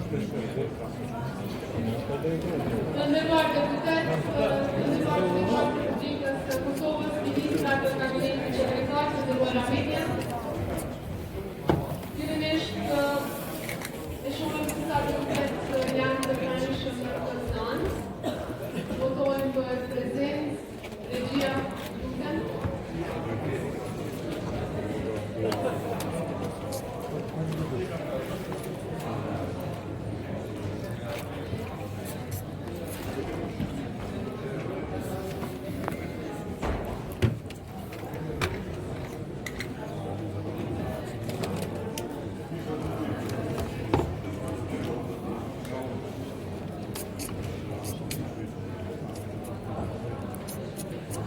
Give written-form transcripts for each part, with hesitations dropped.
Të nderuar deputet, të nderuar deputet të Republikës së Kosovës, ministra të Kabinetit Qeverisar, të nderuara media. Fillimisht e shohim se sa deputet janë të pranishëm në këtë seancë. Votojmë për prezencë, regjia duken.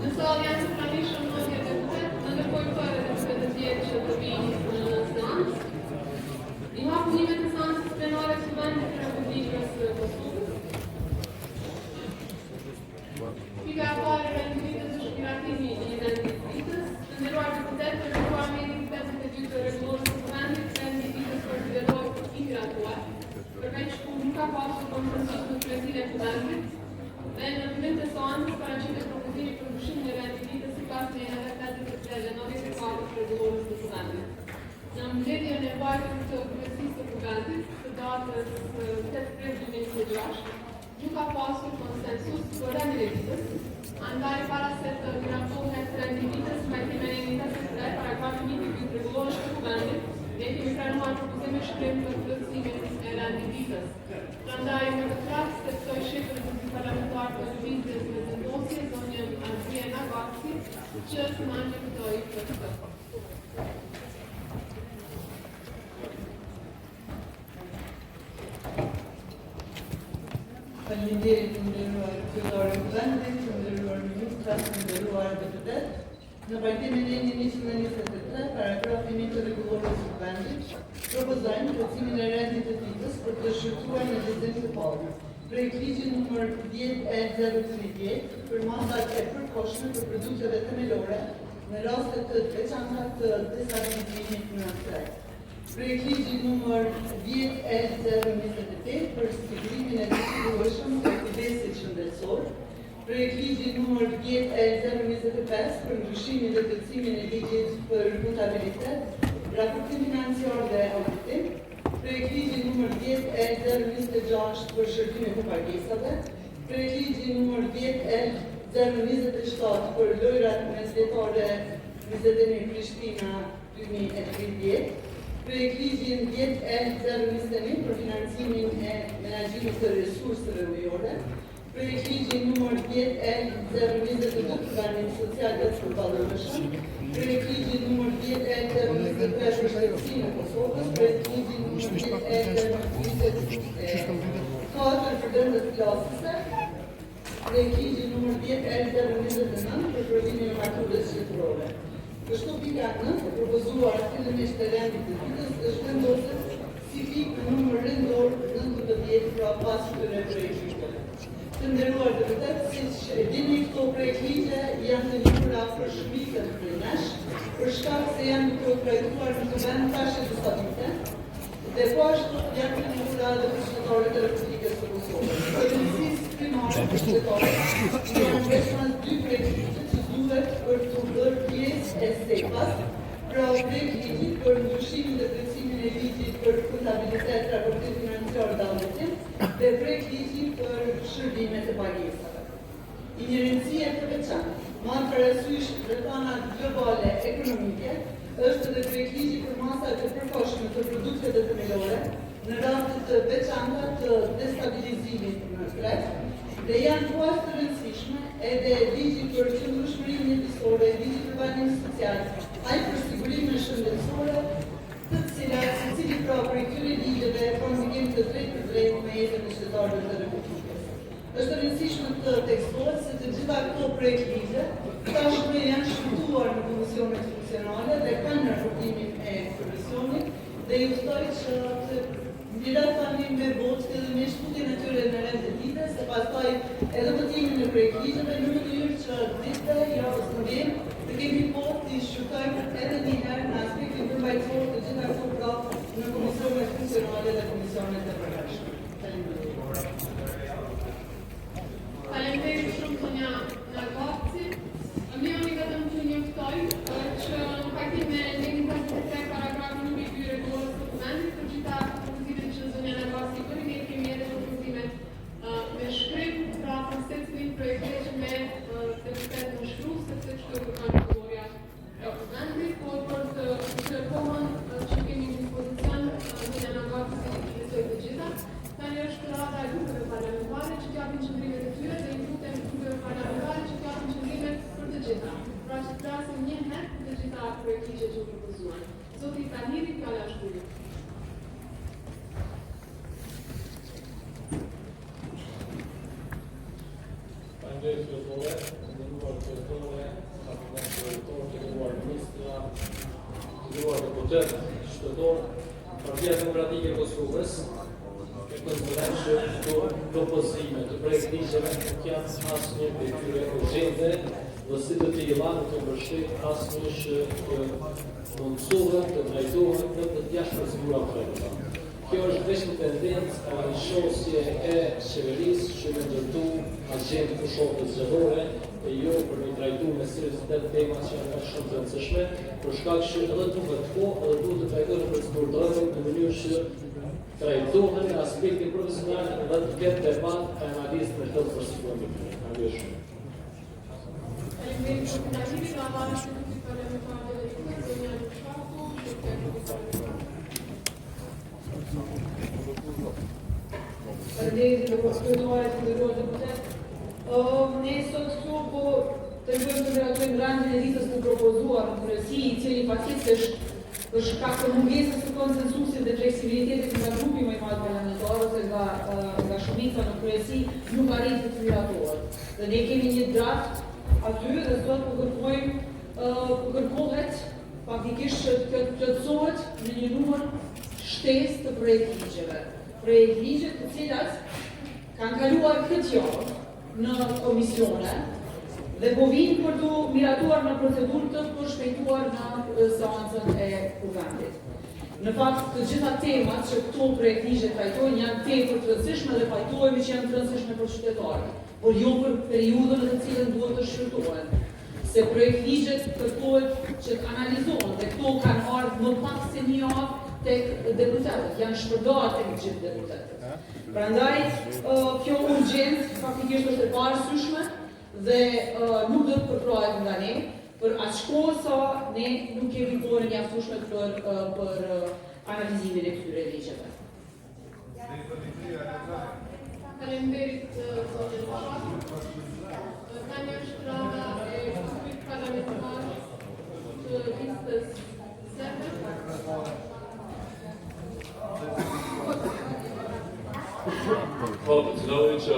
Nëse janë të pranishëm në një deputet, në ndërkohë fare deputet të tjerë që të vinë në seancë. I hap nimet të seancës plenare të Vendit të Republikës së Kosovës. Pika e parë e renditës është piratimi i identitës. Të nderuar deputet, të nderuar medi 52 të rregullorës së vendit, renditës konsiderohet i piratuar, përveç kur nuk ka pasur konsensus në kryesin e vendit. Dhe në fillim të seancës paraqitet propozimi për ndryshimin e renditës sipas ligjeve 83 dhe 94 të rregullorës së vendit. Në mbledhjen e vajtur të kryesisë së kuvendit të datës 8 prill 2026, nuk ka pasur konsensus për renditës, andaj para se të miratohet renditës me timen 83 paragrafi 1 të rregullorës së vendit, ne kemi pranuar propozimin shkrim për plotësimin e renditës. Prandaj në këtë rast teksoj shefën e parlamentar të lëvizjes me vendosje zonjën Andrea Nagaci, që të manifestoj për këtë. Faleminderit të nderuar kryetari i vendit, të nderuar ministra, të nderuar deputet. Në pajtimin e ligjit 123, paragrafi 1 të rregullorës së vendit, propozojmë plotësimin e renditës për të shqyrtuar në lexim të parë. Projekt ligji numër 10/0310 për masat e përkohshme për produkteve themelore në raste të veçanta të destabilizimit në treg. Projekt ligji numër 10/028 për sigurimin e të sigurueshëm të kujdesit shëndetësor. Projekt ligji numër 10/025 për ndryshimin dhe plotësimin e ligjit për kontabilitet, raportim financiar dhe auditim. Projekt ligji numër 10/026 për shërbimet e pagesave. Projekt ligji numër 10/027 për lojrat mesjetare 21 Prishtina 2030. Projekt ligjin 10/021 për financimin e menaxhimit të resurseve ujore. Projekt ligji numër 10/022 për banim social dhe të përballërueshëm. Projekt ligji numër 10/023 për shtetësinë e Kosovës. Projekt ligji numër 10/024 për dëndet klasike. Projekt ligji numër 10/029 për provimin e maturës shtetërore. Kështu pika 9 e propozuar fillimisht të renditës është vendosur si pikë në numër rëndor 19 pra pas këtyre projekteve. Të nderuar deputet, siç e dini, këto projektligje janë të lidhura për shkrimet prej nesh, për shkak se janë trajtuar në vend tash të stabilite, dhe po ashtu janë të lidhura edhe për qytetarët e Republikës së Kosovës. Për rëndësisë primare të qytetarëve, janë vetëm 2 projektligje që duhet për të bërë pjesë e SEPA-s, pra projektligji për ndryshimin dhe plotësimin e ligjit për kontabilitet, raportim financiar dhe auditim, dhe projektligji për shërbimet e pagesave. Injerencia të veçantë, marrë parasysh rrethanat globale ekonomike, është edhe projektligji për masat e përkohshme të produkteve themelore në raste të veçanta të destabilizimit në treg, dhe janë po ashtu të rëndësishme edhe ligji për qëndrueshmërinë mjedisore, ligji për banim social, ai për sigurimin shëndetësore, të cilat secili pra prej këtyre ligjeve ka ndjekim të drejtë me jetën e qytetarëve të Republikës. Është e rëndësishme të tekstohet se të gjitha këto projektligje tashmë janë shfutuar në komisionet funksionale dhe kanë në raportimin e komisionit dhe ju ftoj që të mirat tani me votë fillimisht shkutjen e tyre në renditës dhe pastaj edhe votimin e projektligjeve në mënyrë që ditëve javës në vijim të kemi kohë të shqyrtojmë edhe një herë në aspektin përmbajtësor të gjitha këto pra në komisionet funksionale dhe komisionet e përhershme. Pra që të flasim një herë për të gjitha projekte që u propozuan. Zoti Taniri, fjala është juaj. Faleminderit zotore, nderuar zotore, nderuar ministra, nderuar deputet, shtetor, Partia Demokratike e Kosovës, e konsideron që këto propozime të projekteve nuk janë asnjë detyrë urgjente, dhe si të tilla nuk e mbështet asnjë që mundsohet të trajtohet në të jashtëzakonshme projekte. Kjo është vetëm tendencë a shosje e qeverisë që me ndërtu agjendë të shokët zërore e jo për me trajtu me seriozitet tema që janë shumë të rëndësishme, për shkak që edhe duhet po, edhe duhet të trajtohen procedurore në mënyrë që trajtohen në aspektin profesional dhe të ketë debat e analizë për këtë përsigurimi. Faleminderit. Faleminderit zoti Taniri, nga marrë institutit parlamentar dhe deputet, zonja Lushaku, Faleminderit zotore, nderuar deputet. Ne sot këtu po tentojmë të mirëtojmë randin e listës të propozuar në kryesi, i cili pakisht për shkak të mungesës së konsensusit dhe fleksibilitetit nga grupi më i madh parlamentar ose nga shumica në kryesi nuk arrit të miratohet. Dhe ne kemi një draft aty dhe sot po kërkohet faktikisht që të plotësohet në një numër shtesë të projekt ligjeve. Projekt ligje të cilat kanë kaluar këtë javë në komisione dhe po vinë për të miratuar në procedurë të përshpejtuar në seancën e kuvendit. Në fakt, të gjitha temat që këto projekt ligje trajtojnë janë tepër të rëndësishme dhe pajtohemi që janë të rëndësishme për qytetarët, por jo për periudhën në të cilën duhet të shfrytëohen. Se projekt ligjet kërkohet që të analizohen dhe këto kanë ardhur më pak se një javë tek deputetët, janë shpërndarë tek gjithë deputetët. Prandaj, kjo urgjencë faktikisht është e parasyshme dhe nuk do të përkrahet nga ne, për aq kohë sa ne nuk kemi kohën e mjaftueshme për analizimin e këtyre ligjeve. Faleminderit zoti Lushaku. Tani është rada e grupit parlamentar të listës serbe. Hvala predsjedavajuća.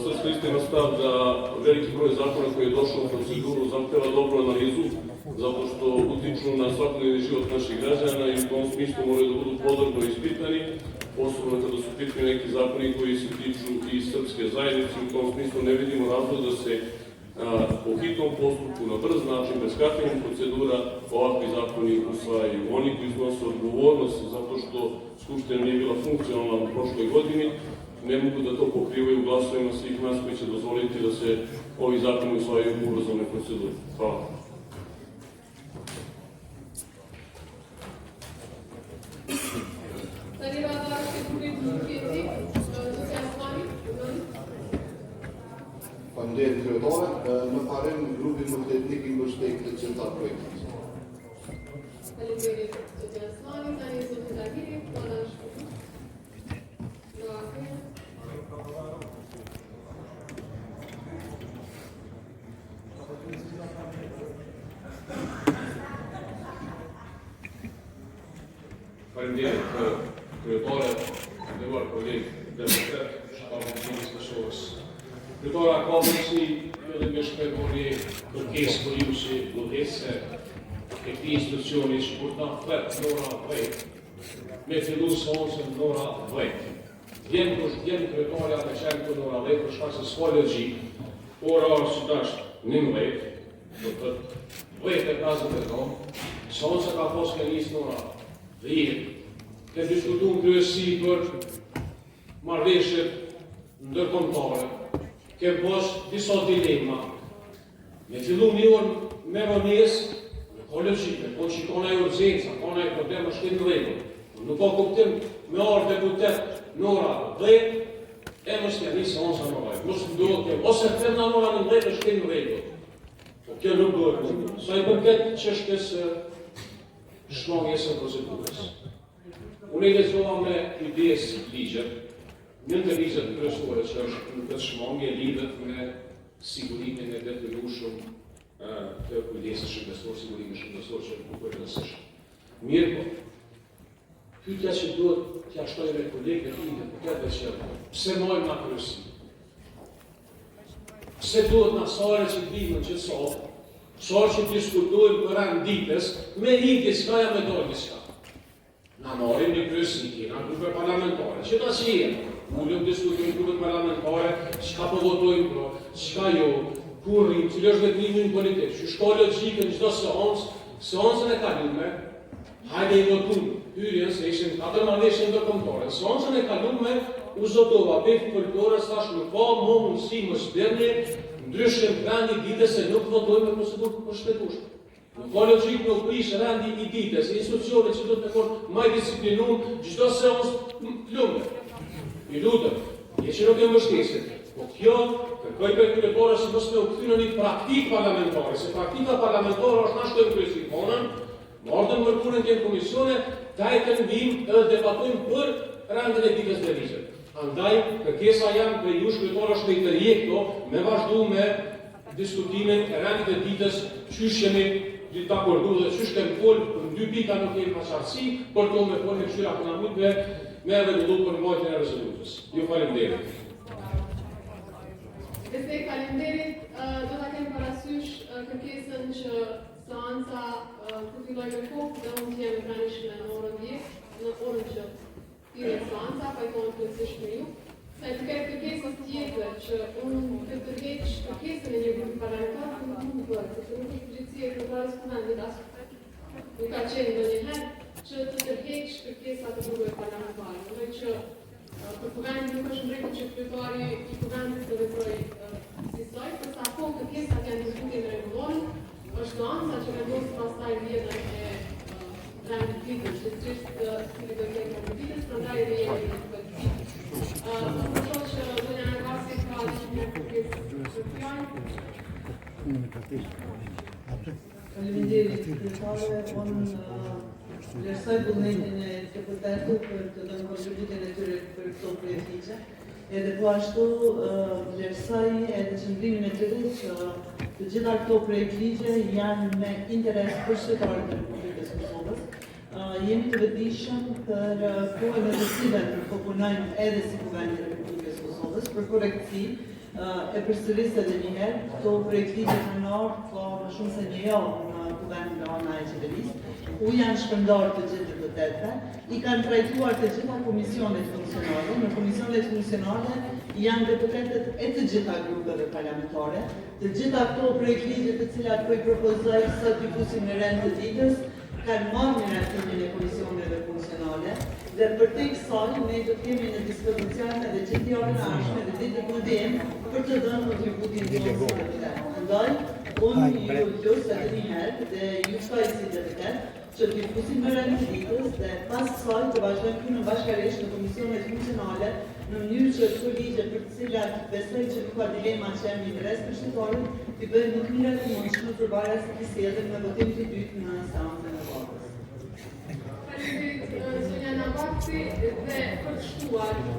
Srpska lista ima stav da veliki broj zakona koji je došao u proceduru zahteva dobru analizu, zato što utiču na svakodnevni život naših građana i u tom smislu moraju da budu podrobno ispitani, posebno kada su pitani neki zakoni koji se tiču i srpske zajednice. U tom smislu ne vidimo razlog da se po hitnom postupku, na brz način, bez kakvih procedura, ovakvi zakoni usvajaju. Oni koji iznose odgovornost zato što Skupština nije bila funkcionalna u prošloj godini, ne mogu da to pokrivaju glasovima svih nas koji će dozvoliti da se ovi zakoni usvajaju u ubrzanoj proceduri. Hvala. Tani rada është e grupit Mungeti, zoti Asmani. Faleminderit kryetare, në parim grupi Mungeti i mbështet të gjitha projektet. Faleminderit zoti Asmani, tani zoti Taniri, fjala është juaj. Faleminderit kryetare, nderuar kolegë deputet, shtatorë të Kosovës. Kryetara ka përgjegjësi fillimisht me bëri kërkesë për ju si llogese e këtij institucioni që kur ta flet Nora Vejt, me fillu seancën Nora Vejt. Vjen kryetara me qenë të Nora Vejt për shkak se s'ka logjik. Ora është dash 19, do të Vejt e ka zëvendon, seanca ka pas nis Nora Vejt. Ke diskutuar në kryesi për marrëveshjet ndërkombëtare. Ke pas disa dilema. Me fillu një orë me vonesë, ka logjike, po shikon ai urgjenca, ka ai problem është në rregull. Nuk ka kuptim me ardhë deputet Nora Vejt e mos të nisë seanca Nora Vejt. Mos duhet të ose të na Nora në Vejt është në rregull. Po kjo nuk duhet. Sa i përket çështjes shmangjes së procedurës. Unë i lexova me kujdes ligjet. Një nga ligjet kryesore që është në këtë shmangje lidhet me sigurimin e detyrueshëm të kujdesës shëndetësor, sigurimin shëndetësor që nuk është rëndësishëm. Mirë po, pyetja që duhet t'ja shtoj me kolegët e deputetëve që pse mojmë na kryesi? Pse duhet na sare që dimën që sot, sot që diskutojmë për anë ditës, me hiti s'ka ja me dojnë s'ka. Na morim një kryesi, na grupe parlamentare, që ta që jenë, ullëm diskutojmë grupe parlamentare, s'ka po votojmë pro, s'ka jo, kur rrim, cilë është vetrimin politik, që shko logikën çdo seancën e kalume, hajde i votumë, hyrjen se ishim 4 marrëveshje ndërkombëtare. Seancën e kalume u zotova pef folklorës tash nuk ka më mundësi më shtërnje, ndryshim rendi ditës se nuk votojmë me procedurë kushtetueshme. Nuk ka logjik në prish rendi i ditës, institucionet që do të thonë më disiplinum çdo seancë plume. I lutem, që nuk e mbështesin. Po kjo kërkoj për kryetarës që mos me u kthy në një praktikë parlamentare, se praktika parlamentare është na shtojmë kryesinfonën, marrëm mërkurën të komisione, tajtën vim edhe debatojmë për rendin e ditës të ligjit. Andaj, kërkesa janë për ju shkryetarësh me i tërje këto, me vazhdu me diskutimin e rendit e ditës, qysh jemi të akordu dhe qysh kemi folë, në 2 pika nuk kemi paqartësi, për to me folë me këshyra për namutve, me rregullu për mbajtjen e rezolutës. Ju faleminderit. Besoj kalenderit do ta kem parasysh kërkesën që seanca të fillojë me kohë dhe unë jam pranishme në orën 10, në orën që tire seanca, pajtohet plotësisht me ju. Sa të kërë kërkesës tjetër që unë të tërheq kërkesën e një grupi parlamentar, nuk mund të bërë, sepse nuk është përgjithësia e kryetarës Kuvendit as nuk ka qenë ndonjëherë që të tërheq kërkesa të grupeve parlamentare. Ndoj që për Kuvendin nuk është në rregull që kryetari i Kuvendit të veprojë si soi, përsa po kërkesat janë diskutuar në rregullon, është seanca që vendos pastaj vjedhjen e rendit ditës, që çështë si do të kemë në ditës, prandaj edhe jemi në këtë ditë. Përshoj që zonja në vasi ka një kërkesë të fjalë. Faleminderit, kryetare, unë vlerësoj vullnetin e deputetëve për të dhënë kontributin e tyre për këto projekte. Edhe po ashtu vlerësoj edhe qëndrimin e tyre që të gjitha këto projekt ligje janë me interes për qytetarët e Republikës Kosovës. Jemi të vetëdijshëm për kohën e të cilën proponojmë edhe si Kuvendi i Republikës Kosovës për korektësi e përsëris edhe një herë, këto projekt ligje kanë ardhur ka më shumë se një javë në Kuvendin nga ana e qeverisë. U janë shpërndarë të gjithë deputetëve, i kanë trajtuar të gjitha komisionet funksionale. Në komisionet funksionale janë deputetët e të gjitha grupeve parlamentare. Të gjitha këto projekt ligje të cilat po i propozoj sot t'i fusim në rend të ditës, kanë marrë në ratimin e komisioneve funksionale dhe për te kësaj ne do të kemi në dispozicion edhe gjithë javën e ardhshme dhe ditë në vim për të dhënë kontributin tonë si deputet. Andaj, unë ju lutem edhe një herë dhe ju ftoj si deputet që t'i fusim në rend të ditës dhe pas kësaj të vazhdojmë punë bashkërisht në komisionet funksionale në mënyrë që këto ligje për të cilat besoj që nuk ka dilema që janë interes për shqiptarët, t'i bëjmë në të mira të mundshme përpara se t'i sjellëm në votim të dytë në seancën e votës. Faleminderit zonja Navakti dhe për të shtuar në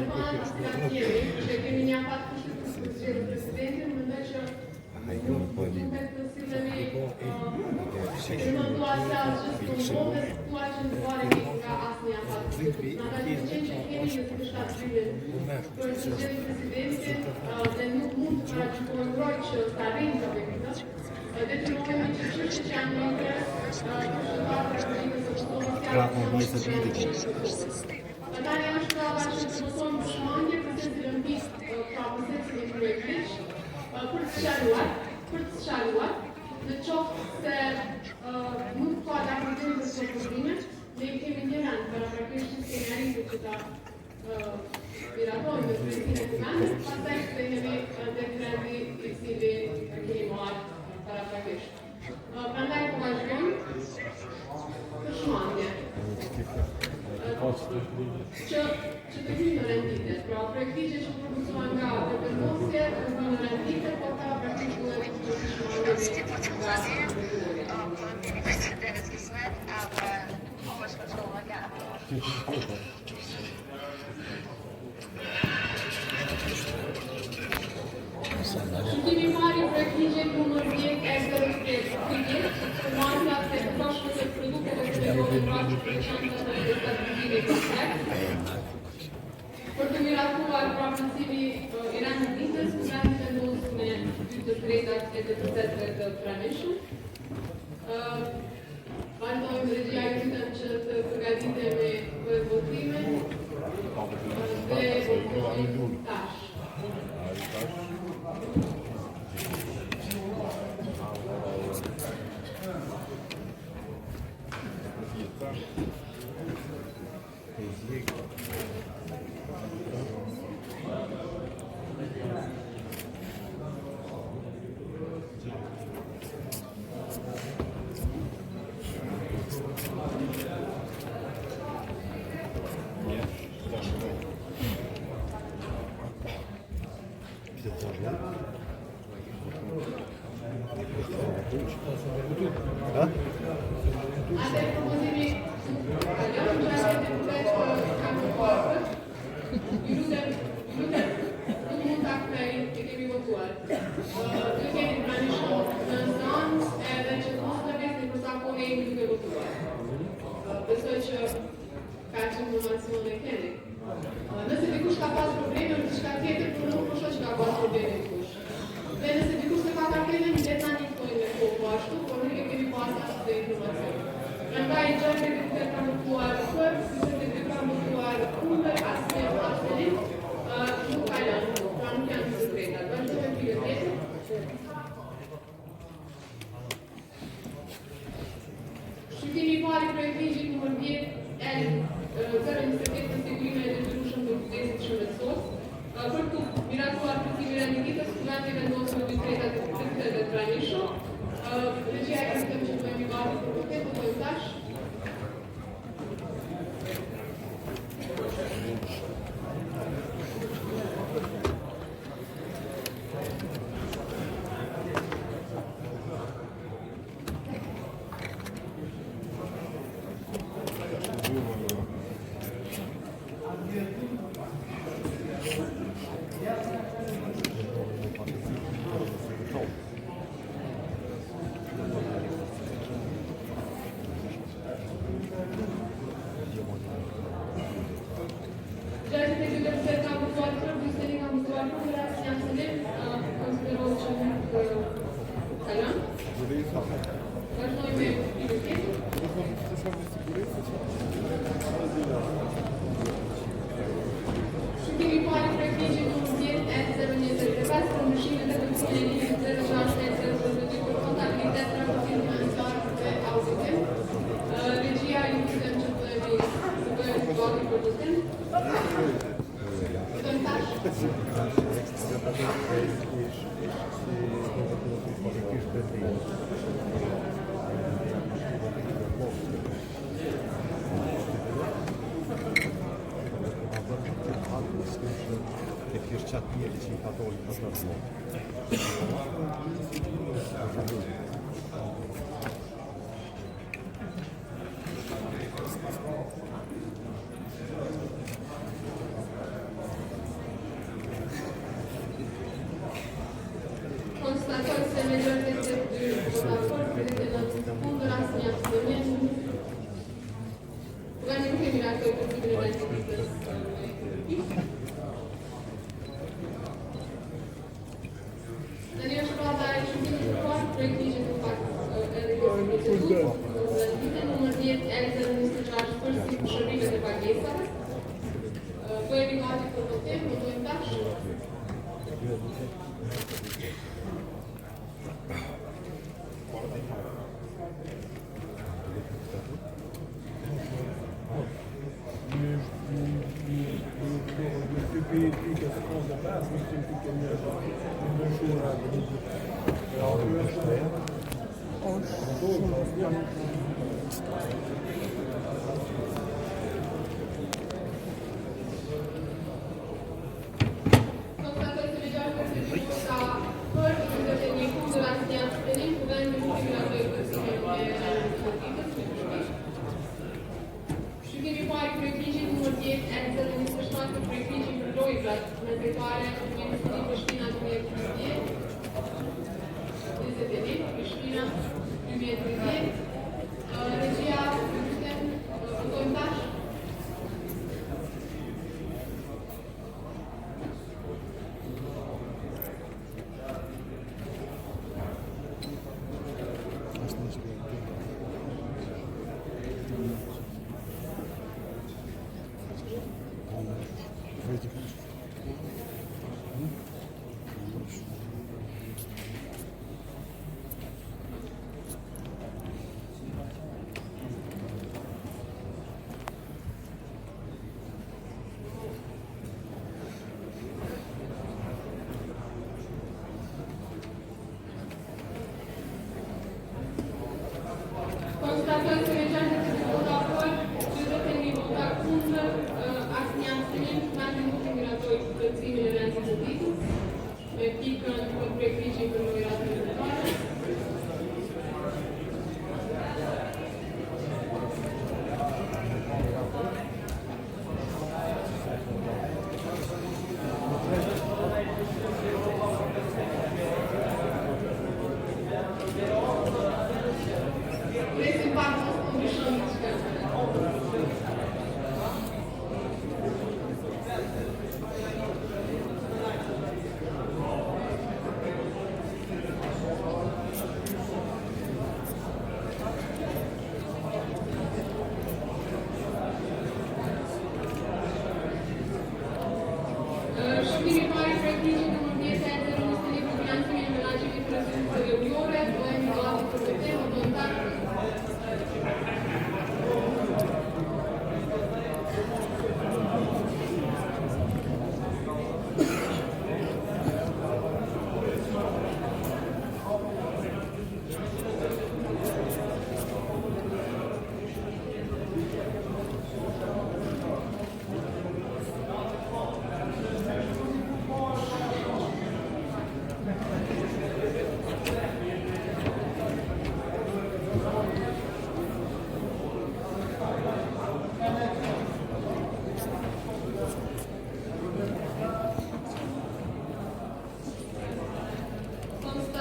rekomandat të cilat jemi, që kemi një afat kushtetues për zgjedhjen e presidentit, mendoj që nuk duhet të sillemi në situacja që situacja që nuk varet nga asnjë afat kushtetues. Na ka qenë që kemi në të shtatë zgjedhjen për zgjedhjen e presidentit dhe nuk mund të paraqitojmë që të arrijmë të objektivat. Detyrohemi që çështjet që janë në interes të shtetërorëve të Republikës së Kosovës. Tani është prava që të votojmë shmangje për të zëvendit pra procesin e projektit për të sqaruar, në qoftë se nuk ka dakordim për proposimet, ne kemi një rend paraprakisht që kemi arritur që ta miratojmë me projektin e Kuvendit, pastaj kthehemi tek rendi i cili kemi marrë paraprakisht. Prandaj po vazhdojmë për shmangje. Që të hyjë në rendite, pra projektligje që propozohen nga vendosje të hyjë në rendite, por ka praktikisht duhet të shmangemi nga Presidentski svet, aber pomoć kontrola ga. tjetër proceseve të pranishëm. Vazhdojmë regjia jutën që të përgatitet me votime dhe votojmë tash. Atë propozimi kalon gjallë deputet që kam përpapër. Ju lutem, nuk mund ta kthej, e kemi votuar. Ju keni pranishëm në zonë edhe që mos të vesni për sa kohë jemi duke votuar. Besoj që ka që informacione keni. Nëse dikush ka pas probleme në diçka tjetër, por nuk po shoh që ka pas probleme dikush. Dhe nëse dikush të ka probleme, le ta njëftojmë me kohë po ashtu, por ne kemi pas ashtu dhe informacione. Prandaj gjallë deputet ka votuar për, sepse deputet ka votuar kundër asnjë abstenim, nuk ka lënë, pra nuk janë të drejta. Vazhdojmë pyetjen tjetër. Shqyrtimi i parë i projektligjit numër 10 për iniciativë të sigurime e detyrueshëm të kujdesit shëndetësor. Për të miratuar përcjelljen e renditës, Kuvendit vendosur në 2/3 të deputetëve të pranishëm. Regjia e kërkon që të bëjmë gati për votim, votojmë tash. Constatoj se majoriteti të votatorëve kundër asnjë abstenim. Kuvendit nuk e miratoi përcjelljen e renditës. Tani është rrada e shërbimit të parë, projektligjit të faktë edhe procedurë. Renditën numër 10 L026 për shërbimet e pagesave. Bëhemi gati për votim, votojmë tash.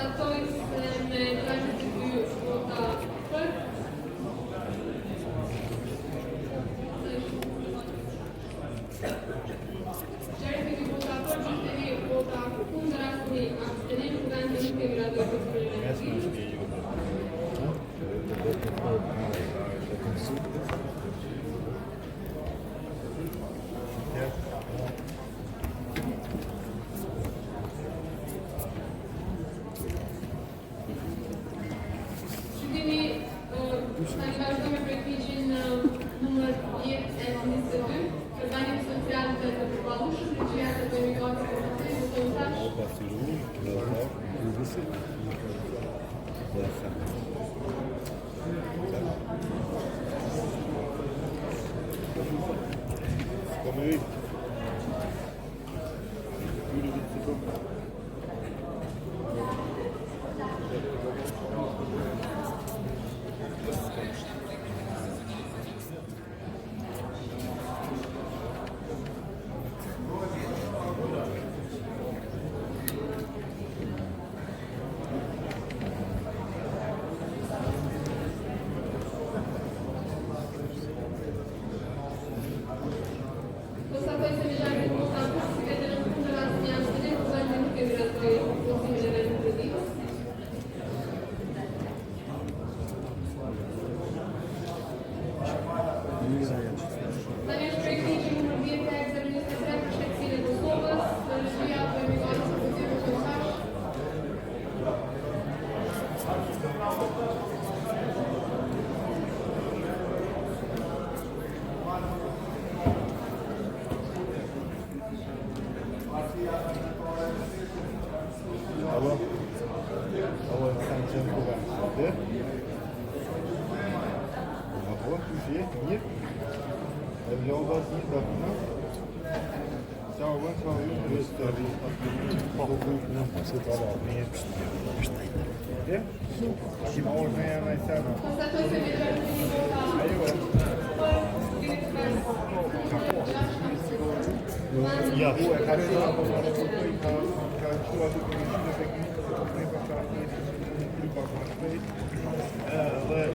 konstatoj se me 22 vota për, 62 vota për, 23 vota kundër, asnjë abstenim, kuvendi nuk kemi ratifikuar rezolucionin. Shqyrtimi tani vazhdojmë me projektin numër 10/22, Organim Social të Përballueshëm, Ligjëria e Emigratë për votojmë Konstatoj se me 60 vota për, 29 kundër, asnjë abstenim, kuvendi nuk kemi ratifikuar rezolucionin e rezolutivës. Tani është projekti numër 10/23 për shtetësinë e Kosovës, Ligjëria e Emigratë për votojmë. Konstatoj se me 61 vota për, 6 abstenim.